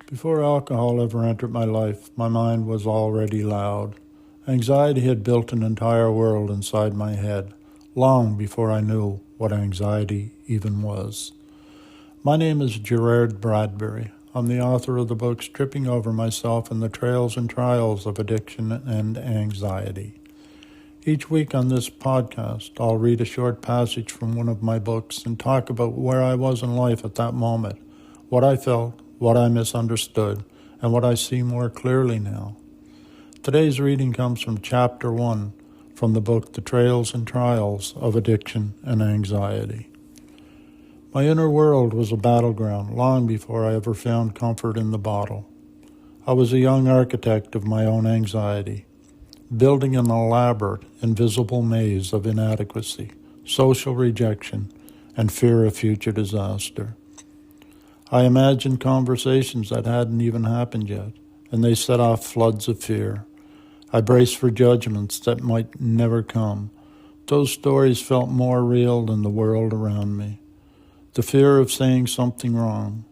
Before alcohol ever entered my life, my mind was already loud. Anxiety had built an entire world inside my head, long before I knew what anxiety even was. My name is Gerard Bradbury. I'm the author of the book Tripping Over Myself and the Trails and Trials of Addiction and Anxiety. Each week on this podcast, I'll read a short passage from one of my books and talk about where I was in life at that moment, what I felt, what I misunderstood, and what I see more clearly now. Today's reading comes from Chapter 1 from the book The Trails and Trials of Addiction and Anxiety. My inner world was a battleground long before I ever found comfort in the bottle. I was a young architect of my own anxiety, building an elaborate, invisible maze of inadequacy, social rejection, and fear of future disaster. I imagined conversations that hadn't even happened yet, and they set off floods of fear. I braced for judgments that might never come. Those stories felt more real than the world around me. The fear of saying something wrong,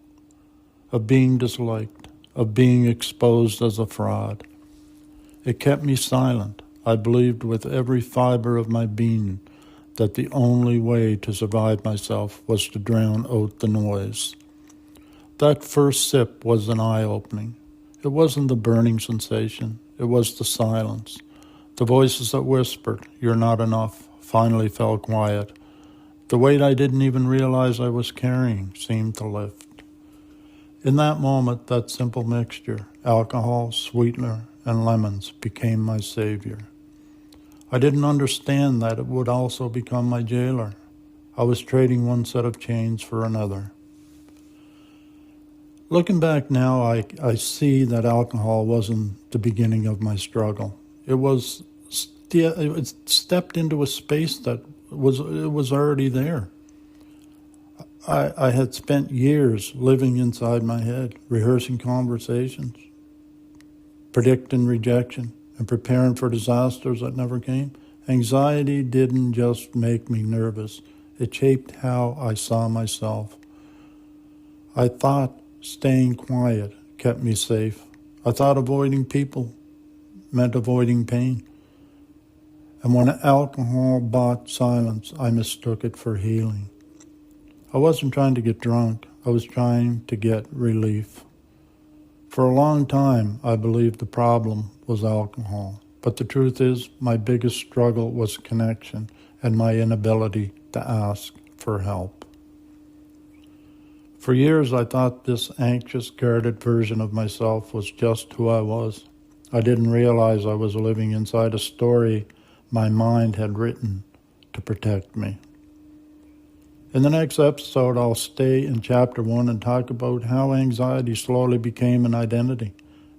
of being disliked, of being exposed as a fraud. It kept me silent. I believed with every fiber of my being that the only way to survive myself was to drown out the noise. That first sip was an eye-opening. It wasn't the burning sensation. It was the silence. The voices that whispered, "You're not enough," finally fell quiet. The weight I didn't even realize I was carrying seemed to lift. In that moment, that simple mixture, alcohol, sweetener, and lemons, became my savior. I didn't understand that it would also become my jailer. I was trading one set of chains for another. Looking back now, I see that alcohol wasn't the beginning of my struggle. It stepped into a space that was already there. I had spent years living inside my head, rehearsing conversations, predicting rejection, and preparing for disasters that never came. Anxiety didn't just make me nervous. It shaped how I saw myself. I thought staying quiet kept me safe. I thought avoiding people meant avoiding pain. And when alcohol bought silence, I mistook it for healing. I wasn't trying to get drunk. I was trying to get relief. For a long time, I believed the problem was alcohol. But the truth is, my biggest struggle was connection and my inability to ask for help. For years, I thought this anxious, guarded version of myself was just who I was. I didn't realize I was living inside a story my mind had written to protect me. In the next episode, I'll stay in Chapter 1 and talk about how anxiety slowly became an identity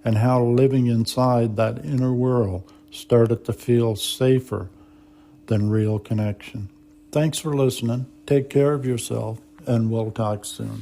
and how living inside that inner world started to feel safer than real connection. Thanks for listening. Take care of yourself, and we'll talk soon.